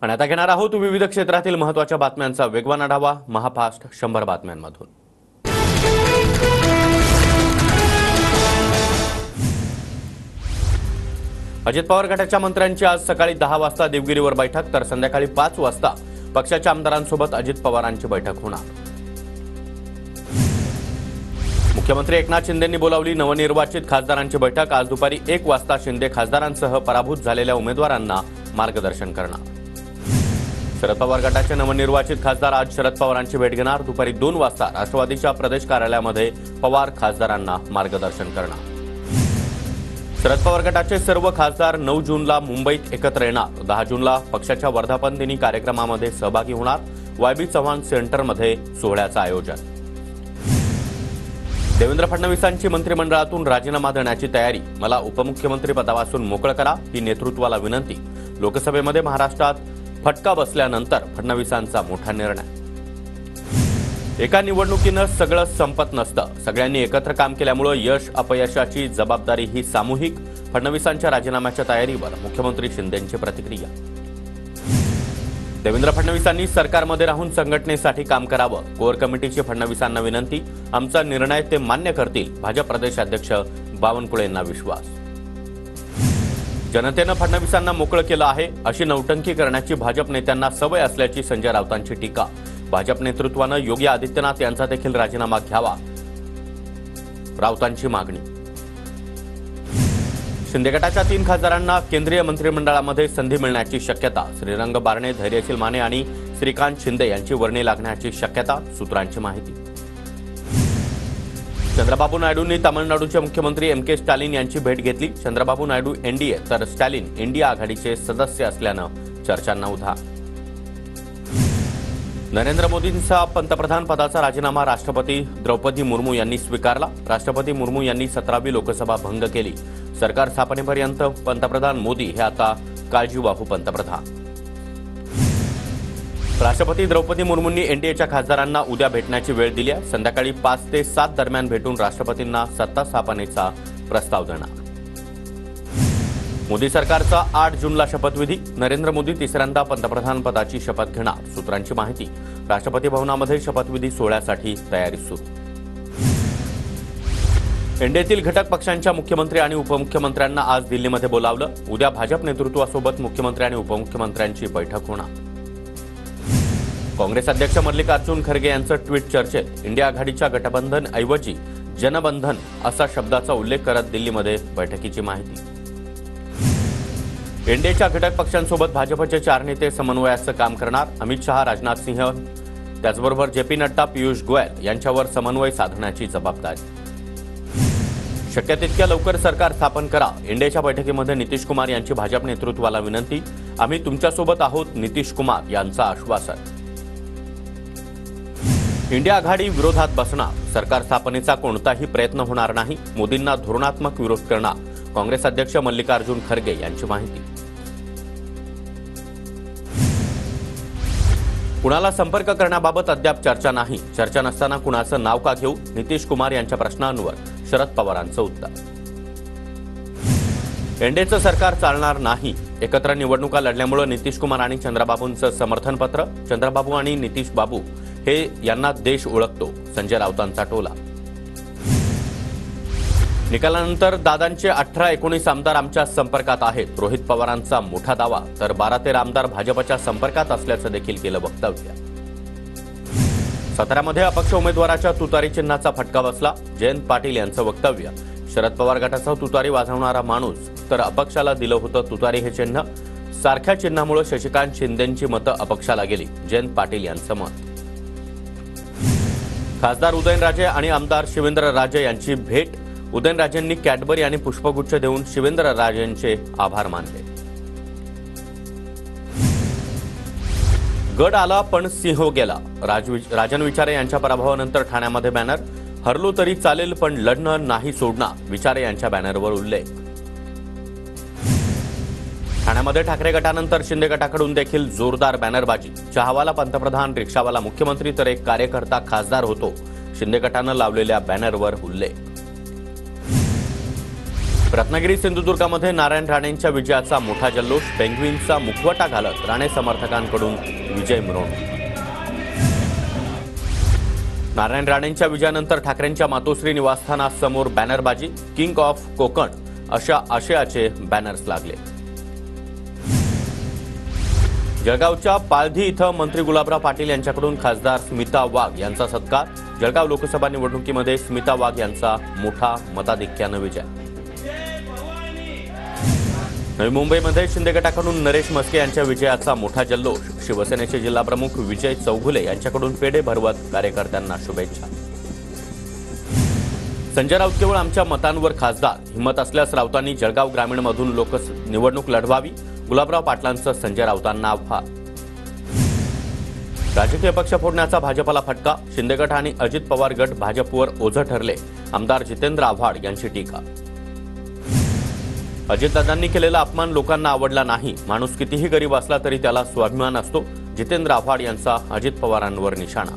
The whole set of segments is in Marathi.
आणि आता घेणार आहोत विविध क्षेत्रातील महत्त्वाच्या बातम्यांचा वेगवान आढावा महाफास्ट 100 बातम्यांमधून। अजित पवार गटाच्या मंत्र्यांची आज सकाळी 10 वाजता देवगिरीवर बैठक, तर संध्याकाळी 5 वाजता पक्षाच्या आमदारांसोबत अजित पवारांची बैठक होणार। मुख्यमंत्री एकनाथ शिंदेंनी बोलावली नवनिर्वाचित खासदारांची बैठक। आज दुपारी 1 वाजता शिंदे खासदारांसह पराभूत झालेल्या उमेदवारांना मार्गदर्शन करणार। शरद पवार गटाचे नवनिर्वाचित खासदार आज शरद पवारांची भेट घेणार। दुपारी 2 वाजता राष्ट्रवादीच्या प्रदेश कार्यालयामध्ये पवार खासदारांना मार्गदर्शन करणार। शरद पवार गटाचे सर्व खासदार 9 जूनला मुंबईत एकत्र येणार। 10 जूनला पक्षाच्या वर्धापन दिनी कार्यक्रमामध्ये सहभागी होणार। वायबी चव्हाण सेंटरमध्ये सोहळ्याचं आयोजन। देवेंद्र फडणवीसांची मंत्रिमंडळातून राजीनामा देण्याची तयारी। मला उपमुख्यमंत्री पदापासून मोकळं करा ही नेतृत्वाला विनंती। लोकसभेमध्ये महाराष्ट्रात फटका बसल्यानंतर फडणवीसांचा मोठा निर्णय। एका निवडणुकीनं सगळं संपत नसतं, सगळ्यांनी एकत्र काम केल्यामुळे यश अपयशाची जबाबदारी ही सामूहिक। फडणवीसांच्या राजीनाम्याच्या तयारीवर मुख्यमंत्री शिंदेंची प्रतिक्रिया। देवेंद्र फडणवीसांनी सरकारमध्ये राहून संघटनेसाठी काम करावं। कोर कमिटीची फडणवीसांना विनंती। आमचा निर्णय ते मान्य करतील। भाजप प्रदेशाध्यक्ष बावनकुळेंना विश्वास। जनतेनं फडणवीसांना मोकळं केलं आहे अशी नौटंकी करण्याची भाजप नेत्यांना सवय असल्याची संजय राऊतांची टीका। भाजप नेतृत्वानं योगी आदित्यनाथ यांचा देखील राजीनामा घ्यावा, राऊतांची मागणी। शिंदे गटाच्या 3 खासदारांना केंद्रीय मंत्रिमंडळामध्ये संधी मिळण्याची शक्यता। श्रीरंग बारणे, धैर्यशील माने आणि श्रीकांत शिंदे यांची वर्णी लागण्याची शक्यता, सूत्रांची माहिती। चंद्रबाबू नायडूंनी तामिळनाडूचे मुख्यमंत्री एम के स्टॅलिन यांची भेट घेतली। चंद्रबाबू नायडू एनडीए तर स्टॅलिन इंडिया आघाडीचे सदस्य असल्यानं चर्चांना उधाण। नरेंद्र मोदींचा पंतप्रधान पदाचा राजीनामा राष्ट्रपती द्रौपदी मुर्मू यांनी स्वीकारला। राष्ट्रपती मुर्मू यांनी 17वी लोकसभा भंग केली। सरकार स्थापनेपर्यंत पंतप्रधान मोदी हे आता काळजीवाहू पंतप्रधान। राष्ट्रपती द्रौपदी मुर्मूंनी एनडीएच्या खासदारांना उद्या भेटण्याची वेळ दिली आहे। संध्याकाळी 5 ते 7 दरम्यान भेटून राष्ट्रपतींना सत्ता स्थापनेचा प्रस्ताव देणार। मोदी सरकारचा 8 जूनला शपथविधी। नरेंद्र मोदी तिसऱ्यांदा पंतप्रधान पदाची शपथ घेणार, सूत्रांची माहिती। राष्ट्रपती भवनामध्ये शपथविधी सोहळ्यासाठी तयारी सुरू। एनडीएतील घटक पक्षांच्या मुख्यमंत्री आणि उपमुख्यमंत्र्यांना आज दिल्लीमध्ये बोलावलं। उद्या भाजप नेतृत्वासोबत मुख्यमंत्री आणि उपमुख्यमंत्र्यांची बैठक होणार। काँग्रेस अध्यक्ष मल्लिकार्जुन खरगे यांचं ट्विट चर्चेत। इंडिया आघाडीच्या गठबंधन ऐवजी जनबंधन असा शब्दाचा उल्लेख करत दिल्लीमध्ये बैठकीची माहिती। एनडीएच्या घटक पक्षांसोबत भाजपचे 4 नेते समन्वयाचं काम करणार। अमित शहा, राजनाथ सिंह, त्याचबरोबर जेपी नड्डा, पियुष गोयल यांच्यावर समन्वय साधण्याची जबाबदारी। शक्य तितक्या लवकर सरकार स्थापन करा। एनडीएच्या बैठकीमध्ये नितीश कुमार यांची भाजप नेतृत्वाला विनंती। आम्ही तुमच्यासोबत आहोत, नितीश कुमार यांचं आश्वासन। इंडिया आघाडी विरोधात बसणार। सरकार स्थापनेचा कोणताही प्रयत्न होणार नाही। मोदींना धोरणात्मक विरोध करणार। काँग्रेस अध्यक्ष मल्लिकार्जुन खरगे यांची माहिती। कुणाला संपर्क करण्याबाबत अद्याप चर्चा नाही। चर्चा नसताना कुणाचं नाव का घेऊ? नितीश कुमार यांच्या प्रश्नांवर शरद पवारांचं उत्तर। एनडीएचं सरकार चालणार नाही। एकत्र निवडणुका लढल्यामुळे नितीश कुमार आणि चंद्रबाबूंचं समर्थन पत्र। चंद्रबाबू आणि नितीश बाबू हे यांना देश ओळखतो, संजय राऊतांचा टोला। निकालानंतर दादांचे 18-19 आमदार आमच्या संपर्कात आहेत, रोहित पवारांचा मोठा दावा। तर 12-13 आमदार भाजपच्या संपर्कात असल्याचं देखील केलं वक्तव्य। साताऱ्यामध्ये अपक्ष उमेदवाराच्या तुतारी चिन्हाचा फटका बसला, जयंत पाटील यांचं वक्तव्य। शरद पवार गटाचा तुतारी वाजवणारा माणूस, तर अपक्षाला दिलं होतं तुतारी हे चिन्ह। सारख्या चिन्हामुळे शशिकांत शिंदेंची मतं अपक्षाला गेली, जयंत पाटील यांचं मत। खासदार उदयनराजे आणि आमदार शिवेंद्रराजे यांची भेट। उदयनराजेंनी कॅडबरी आणि पुष्पगुच्छ देऊन शिवेंद्रराजेंचे आभार मानले। गड आला पण सिंह गेला। राजन विचारे यांच्या पराभवानंतर ठाण्यामध्ये बॅनर। हरलो तरी चालेल पण लढणं नाही सोडणार, विचारे यांच्या बॅनरवर उल्लेख। ठाण्यामध्ये ठाकरे गटानंतर शिंदे गटाकडून देखील जोरदार बॅनरबाजी। चहावाला पंतप्रधान, रिक्षावाला मुख्यमंत्री तर एक कार्यकर्ता खासदार होतो, शिंदे गटानं लावलेल्या बॅनरवर उल्लेख। रत्नागिरी सिंधुदुर्गामध्ये नारायण राणेंच्या विजयाचा मोठा जल्लोष, पेंग्विनचा मुखवटा घालत राणे समर्थकांकडून विजय मिरवणूक। नारायण राणेंच्या विजयानंतर ठाकरेंच्या मातोश्री निवासस्थानासमोर बॅनरबाजी, किंग ऑफ कोकण अशा आशयाचे बॅनर्स लागले। जळगावच्या पालधी इथं मंत्री गुलाबराव पाटील यांच्याकडून खासदार स्मिता वाघ यांचा सत्कार। जळगाव लोकसभा निवडणुकीमध्ये स्मिता वाघ यांचा मोठा मताधिक्यानं विजय। नवी मुंबईमध्ये शिंदे गटाकडून नरेश मस्के यांच्या विजयाचा मोठा जल्लोष, शिवसेनेचे जिल्हाप्रमुख विजय चौगुले यांच्याकडून पेढे भरवत कार्यकर्त्यांना शुभेच्छा। संजय राऊत केवळ आमच्या मतांवर खासदार, हिंमत असल्यास राऊतांनी जळगाव ग्रामीणमधून निवडणूक लढवावी, गुलाबराव पाटलांचं संजय राऊतांना आव्हान। राजकीय पक्ष फोडण्याचा भाजपला फटका, शिंदे गट आणि अजित पवार गट भाजपवर ओझं ठरले, आमदार जितेंद्र आव्हाड यांची टीका। अजितदादांनी केलेला अपमान लोकांना आवडला नाही, माणूस कितीही गरीब असला तरी त्याला स्वाभिमान असतो, जितेंद्र आव्हाड यांचा अजित पवारांवर निशाणा।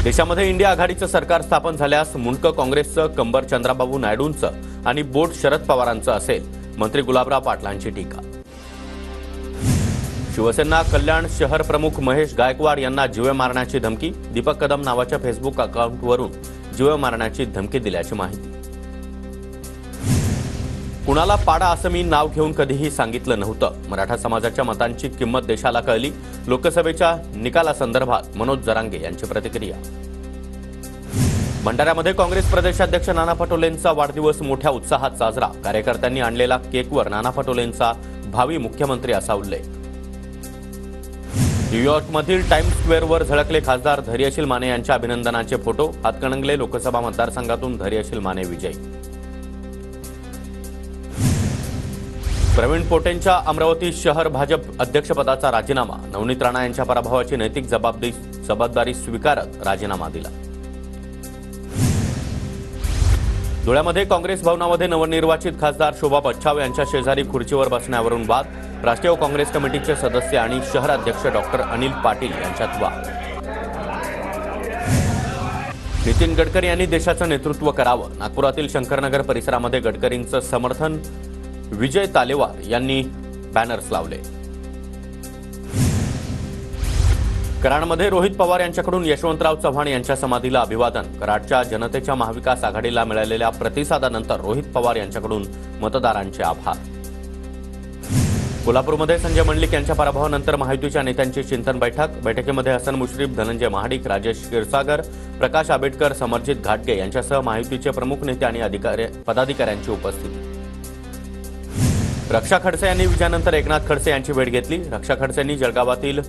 देशामध्ये इंडिया आघाडीचं सरकार स्थापन झाल्यास मुंडकं काँग्रेसचं, कंबर चंद्राबाबू नायडूंचं आणि बोट शरद पवारांचं असेल, मंत्री गुलाबराव पाटलांची टीका। शिवसेना कल्याण शहर प्रमुख महेश गायकवाड यांना जीवे मारण्याची धमकी, दीपक कदम नावाच्या फेसबुक अकाउंटवरून जीवे मारण्याची धमकी दिल्याची माहिती। कुणाला पाडा असं मी नाव घेऊन कधीही सांगितलं नव्हतं, मराठा समाजाच्या मतांची किंमत देशाला कळली, लोकसभेच्या निकालासंदर्भात मनोज जरांगे यांची प्रतिक्रिया। भंडाऱ्यामध्ये काँग्रेस प्रदेशाध्यक्ष नाना पटोलेंचा वाढदिवस मोठ्या उत्साहात साजरा, कार्यकर्त्यांनी आणलेला केकवर नाना पटोलेंचा भावी मुख्यमंत्री असा उल्लेख। न्यूयॉर्कमधील टाइम्स स्क्वेअरवर झळकले खासदार धैर्यशील माने यांच्या अभिनंदनाचे फोटो, हातकणंगले लोकसभा मतदारसंघातून धैर्यशील माने विजयी। प्रवीण पोटेंच्या अमरावती शहर भाजप अध्यक्षपदाचा राजीनामा, नवनीत राणा यांच्या पराभवाची नैतिक जबाबदारी स्वीकारत राजीनामा दिला। धुळ्यामध्ये काँग्रेस भवनामध्ये नवनिर्वाचित खासदार शोभा बच्छाव यांच्या शेजारी खुर्चीवर बसण्यावरून वाद, राष्ट्रीय काँग्रेस कमिटीचे सदस्य आणि शहराध्यक्ष डॉक्टर अनिल पाटील यांच्यात वाद। नितीन गडकरी यांनी देशाचं नेतृत्व करावं, नागपुरातील शंकरनगर परिसरामध्ये गडकरींचं समर्थन, विजय तालेवार यांनी बॅनर्स लावले। कराडमध्ये रोहित पवार यांच्याकडून यशवंतराव चव्हाण यांच्या समाधीला अभिवादन, कराडच्या जनतेच्या महाविकास आघाडीला मिळालेल्या प्रतिसादानंतर रोहित पवार यांच्याकडून मतदारांचे आभार। कोल्हापूरमध्ये संजय मंडलिक यांच्या पराभवानंतर महायुतीच्या नेत्यांची चिंतन बैठकीमध्ये हसन मुश्रीफ, धनंजय महाडिक, राजेश क्षीरसागर, प्रकाश आंबेडकर, समरजित घाटगे यांच्यासह महायुतीचे प्रमुख नेते आणि पदाधिकाऱ्यांची उपस्थिती। रक्षा खडसे यांनी विजयानंतर एकनाथ खडसे यांची भेट घेतली, रक्षा खडसेंनी जळगावातील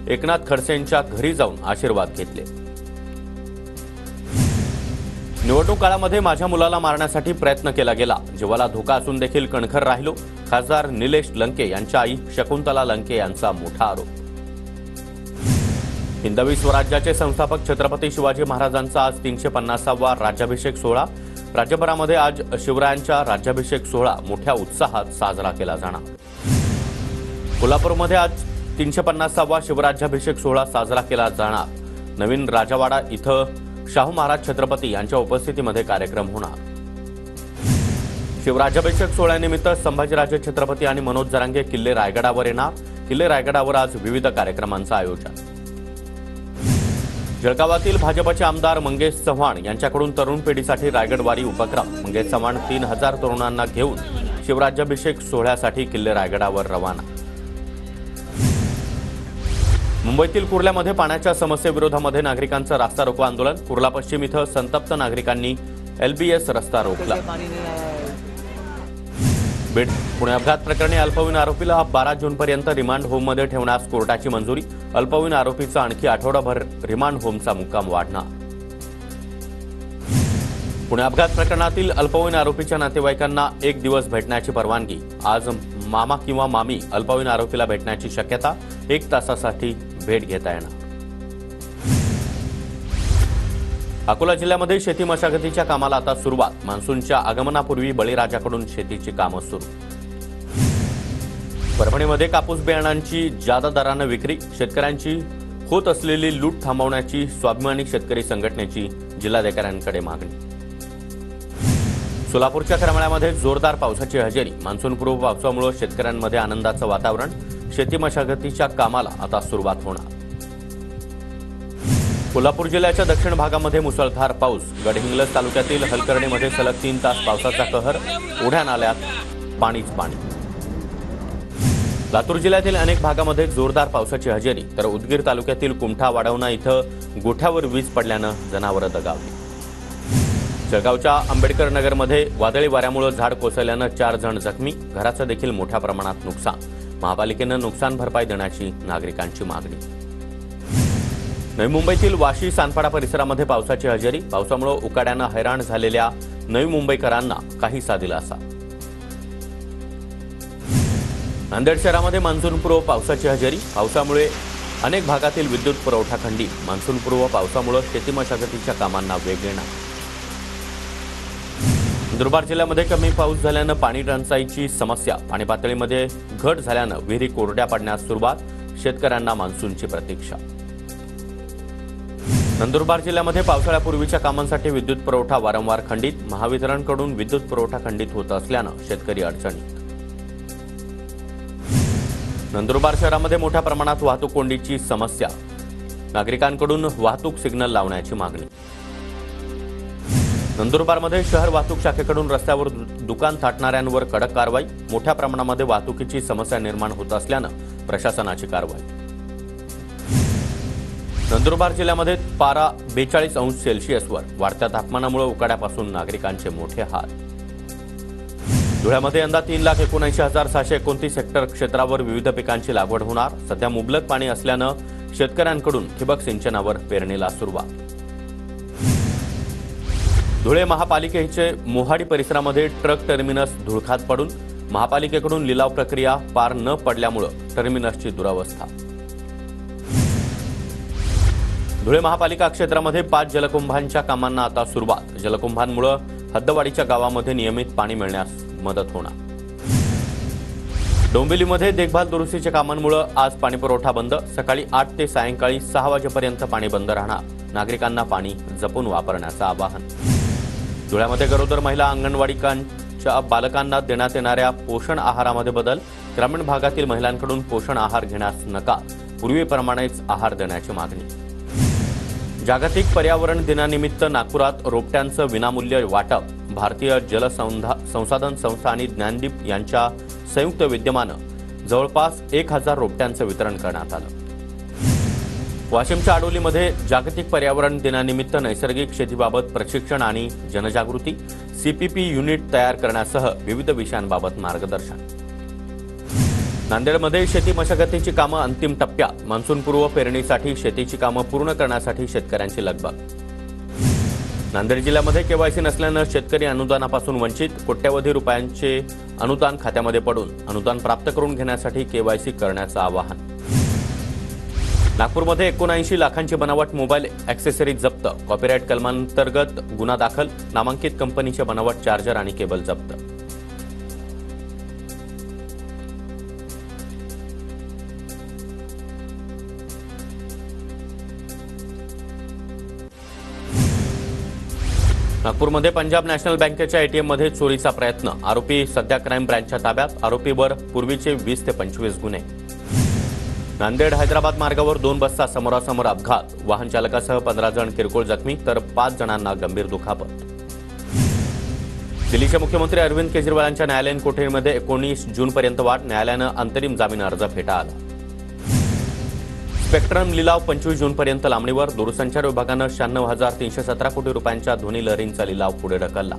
एकनाथ खडसेंच्या घरी जाऊन आशीर्वाद घेतले। निवडणूक काळामध्ये माझ्या मुलाला मारण्यासाठी प्रयत्न केला गेला, जीवाला धोका असून देखील कणखर राहिलो, खासदार निलेश लंके यांच्या आई शकुंतला लंके यांचा मोठा आरोप। हिंदवी स्वराज्याचे संस्थापक छत्रपती शिवाजी महाराजांचा आज 350वा राज्याभिषेक सोहळा, राज्यभरामध्ये आज शिवरायांच्या राज्याभिषेक सोहळा मोठ्या उत्साहात साजरा केला जाणार। कोल्हापूरमध्ये आज 350वा शिवराज्याभिषेक सोहळा साजरा केला जाणार, नवीन राजवाडा इथं शाहू महाराज छत्रपती यांच्या उपस्थितीमध्ये कार्यक्रम होणार। शिवराज्याभिषेक सोहळ्यानिमित्त संभाजीराजे छत्रपती आणि मनोज जरांगे किल्ले रायगडावर येणार, किल्ले रायगडावर आज विविध कार्यक्रमांचं आयोजन। जळगावातील भाजपचे आमदार मंगेश चव्हाण यांच्याकडून तरुण पिढीसाठी रायगडवारी उपक्रम, मंगेश चव्हाण 3000 तरुणांना घेऊन शिवराज्याभिषेक सोहळ्यासाठी किल्ले रायगडावर रवाना। मुंबईतील कुर्ल्यामध्ये पाण्याच्या समस्येविरोधामध्ये नागरिकांचं रास्ता रोको आंदोलन, कुर्ला पश्चिम इथं संतप्त नागरिकांनी एलबीएस रस्ता रोखला। बीड पुणे अपघात प्रकरणी अल्पवयीन आरोपीला 12 जूनपर्यंत रिमांड होममध्ये ठेवण्यास कोर्टाची मंजुरी, अल्पवयीन आरोपीचा आणखी आठवडाभर रिमांड होमचा मुक्काम वाढणार। पुणे अपघात प्रकरणातील अल्पवयीन आरोपीच्या नातेवाईकांना 1 दिवस भेटण्याची परवानगी, आज मामा किंवा मामी अल्पवयीन आरोपीला भेटण्याची शक्यता, 1 तासासाठी भेट घेता येणार। अकोला जिल्ह्यामध्ये शेती मशागतीच्या कामाला आता सुरुवात, मान्सूनच्या आगमनापूर्वी बळीराजाकडून शेतीची कामं सुरू। परभणीमध्ये कापूस बियाणांची जादा दरानं विक्री, शेतकऱ्यांची होत असलेली लूट थांबवण्याची स्वाभिमानी शेतकरी संघटनेची जिल्हाधिकाऱ्यांकडे मागणी। सोलापूरच्या करमाळ्यामध्ये जोरदार पावसाची हजेरी. मान्सूनपूर्व पावसामुळे शेतकऱ्यांमध्ये आनंदाचं वातावरण. शेती मशागतीच्या कामाला आता सुरुवात होणार. कोल्हापूर जिल्ह्याच्या दक्षिण भागामध्ये मुसळधार पाऊस. गडहिंग्लज तालुक्यातील हलकर्णीमध्ये सलग 3 तास पावसाचा कहर. ओढ्या नाल्यात पाणीच पाणी. लातूर जिल्ह्यातील अनेक भागामध्ये जोरदार पावसाची हजेरी. तर उदगीर तालुक्यातील कुमठा वाढवणा इथं गोठ्यावर वीज पडल्यानं जनावरं दगावली. जळगावच्या आंबेडकर नगरमध्ये वादळी वाऱ्यामुळे झाड कोसळल्यानं 4 जण जखमी. घराचं देखील मोठ्या प्रमाणात नुकसान. महापालिकेनं नुकसान भरपाई देण्याची नागरिकांची मागणी. नवी मुंबईतील वाशी सानपाडा परिसरामध्ये पावसाची हजेरी. पावसामुळे उकाड्यानं हैराण झालेल्या नवी मुंबईकरांना काहीसा दिलासा. नांदेड शहरामध्ये मान्सूनपूर्व पावसाची हजेरी. पावसामुळे अनेक भागातील विद्युत पुरवठा खंडित. मान्सूनपूर्व पावसामुळे शेती मशागतीच्या कामांना वेग येणार. नंदुरबार जिल्ह्यामध्ये कमी पाऊस झाल्यानं पाणी टंचाईची समस्या. पाणी पातळीमध्ये घट झाल्यानं विहिरी कोरड्या पडण्यास सुरुवात. शेतकऱ्यांना मान्सूनची प्रतीक्षा. नंदुरबार जिल्ह्यामध्ये पावसाळ्यापूर्वीच्या कामांसाठी विद्युत पुरवठा वारंवार खंडित. महावितरणकडून विद्युत पुरवठा खंडित होत असल्यानं शेतकरी अडचणीत. नंदुरबार शहरामध्ये मोठ्या प्रमाणात वाहतूक कोंडीची समस्या. नागरिकांकडून वाहतूक सिग्नल लावण्याची मागणी. नंदुरबारमध्ये शहर वाहतूक शाखेकडून रस्त्यावर दुकान थाटणाऱ्यांवर कडक कारवाई. मोठ्या प्रमाणामध्ये वाहतुकीची समस्या निर्माण होत असल्यानं प्रशासनाची कारवाई. नंदुरबार जिल्ह्यामध्ये पारा 42 अंश सेल्सिअसवर. वाढत्या तापमानामुळे उकाड्यापासून नागरिकांचे मोठे हाल. धुळ्यामध्ये यंदा 3,79,729 हेक्टर क्षेत्रावर विविध पिकांची लागवड होणार. सध्या मुबलक पाणी असल्यानं शेतकऱ्यांकडून ठिबक सिंचनावर पेरणीला सुरुवात. धुळे महापालिकेचे मोहाडी परिसरामध्ये ट्रक टर्मिनस धुळखात पडून. महापालिकेकडून लिलाव प्रक्रिया पार न पडल्यामुळे टर्मिनसची दुरावस्था. धुळे महापालिका क्षेत्रामध्ये 5 जलकुंभांच्या कामांना आता सुरुवात. जलकुंभांमुळे हद्दवाडीच्या गावामध्ये नियमित पाणी मिळण्यास मदत होणार. डोंबिवलीमध्ये देखभाल दुरुस्तीच्या कामांमुळे आज पाणीपुरवठा बंद. सकाळी 8 ते सायंकाळी 6 वाजेपर्यंत पाणी बंद राहणार. नागरिकांना पाणी जपून वापरण्याचं आवाहन. धुळ्यामध्ये गरोदर महिला अंगणवाडीकांच्या बालकांना देण्यात येणाऱ्या पोषण आहारामध्ये बदल. ग्रामीण भागातील महिलांकडून पोषण आहार घेण्यास नकार. पूर्वीप्रमाणेच आहार देण्याची मागणी. जागतिक पर्यावरण दिनानिमित्त नागपुरात रोपट्यांचं विनामूल्य वाटप. भारतीय जलसंसाधन संस्था आणि ज्ञानदीप यांच्या संयुक्त विद्यमानं जवळपास 1,000 रोपट्यांचं वितरण करण्यात आलं. वाशिमच्या आडोलीमध्ये जागतिक पर्यावरण दिनानिमित्त नैसर्गिक शेतीबाबत प्रशिक्षण आणि जनजागृती. सीपीपी युनिट तयार करण्यासह विविध विषयांबाबत मार्गदर्शन. नांदेडमध्ये शेती मशागतीची कामं अंतिम टप्प्यात. मान्सूनपूर्व पेरणीसाठी शेतीची कामं पूर्ण करण्यासाठी शेतकऱ्यांची लगबग. नांदेड जिल्ह्यामध्ये केवायसी नसल्यानं शेतकरी अनुदानापासून वंचित. कोट्यवधी रुपयांचे अनुदान खात्यामध्ये पडून अनुदान प्राप्त करून घेण्यासाठी केवायसी करण्याचं आवाहन. नागपूरमध्ये 79 लाखांची बनावट मोबाईल ॲक्सेसरीज जप्त. कॉपीराईट कलमांतर्गत गुन्हा दाखल. नामांकित कंपनीचे बनावट चार्जर आणि केबल जप्त. नागपूरमध्ये पंजाब नॅशनल बँकेच्या एटीएममध्ये चोरीचा प्रयत्न. आरोपी सध्या क्राईम ब्रँचच्या ताब्यात. आरोपीवर पूर्वीचे 20 ते 25 गुन्हे. नांदेड हैदराबाद मार्गावर 2 बसचा समोरासमोर अपघात. वाहन चालकासह 15 जण किरकोळ जखमी तर 5 जणांना गंभीर दुखापत. दिल्लीचे मुख्यमंत्री अरविंद केजरीवालांच्या न्यायालयीन कोठडीमध्ये 19 जूनपर्यंत वाढ. न्यायालयानं अंतरिम जामीन अर्ज फेटाळला. स्पेक्ट्रम लिलाव 25 जूनपर्यंत लांबणीवर. दूरसंचार विभागानं 96,317 कोटी रुपयांच्या ध्वनी लहरींचा लिलाव पुढे ढकलला.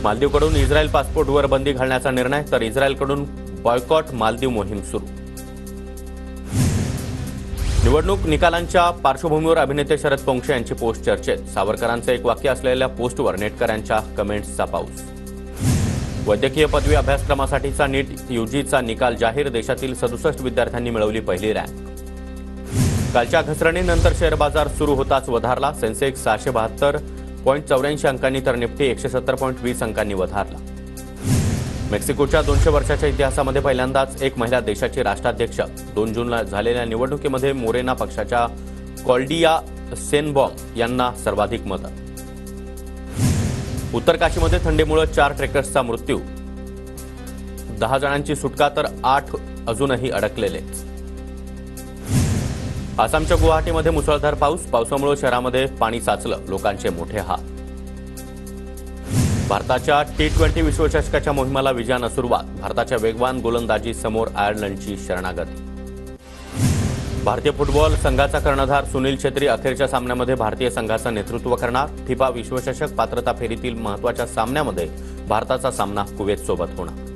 मालदीवकडून इस्रायल पासपोर्टवर बंदी घालण्याचा निर्णय तर इस्रायलकडून बॉयकॉट मालदीव मोहीम सुरू. निवडणूक निकालांच्या पार्श्वभूमीवर अभिनेते शरद पोंक्षे यांची पोस्ट चर्चेत. सावरकरांचं एक वाक्य असलेल्या पोस्टवर नेटकऱ्यांच्या कमेंट्सचा पाऊस. वैद्यकीय पदवी अभ्यासक्रमासाठीचा नीट यूजीचा निकाल जाहीर. देशातील 67 विद्यार्थ्यांनी मिळवली पहिली रँक. कालच्या घसरणीनंतर शेअर बाजार सुरू होताच वधारला. सेन्सेक्स 672.84 अंकांनी तर निफ्टी 170.20 अंकांनी वधारला. मेक्सिकोच्या 200 वर्षाच्या इतिहासामध्ये पहिल्यांदाच एक महिला देशाची राष्ट्राध्यक्ष. 2 जूनला झालेल्या निवडणुकीमध्ये मोरेना पक्षाच्या कॉल्डिया सेनबॉम यांना सर्वाधिक मतं. उत्तर काशीमध्ये थंडीमुळे 4 ट्रेकर्सचा मृत्यू, 10 जणांची सुटका तर 8 अजूनही अडकलेलेच. आसामच्या गुवाहाटीमध्ये मुसळधार पावसामुळे शहरामध्ये पाणी साचलं, लोकांचे मोठे हाल. भारताच्या T20 विश्वचषकाच्या मोहिमेला विजयानं सुरुवात, भारताच्या वेगवान गोलंदाजी समोर आयर्लंडची शरणागती. भारतीय फुटबॉल संघाचा कर्णधार सुनील छेत्री अखेरच्या सामन्यामध्ये भारतीय संघाचं नेतृत्व करणार. फिफा विश्वचषक पात्रता फेरीतील महत्त्वाच्या सामन्यामध्ये भारताचा सामना कुवेतसोबत होणार.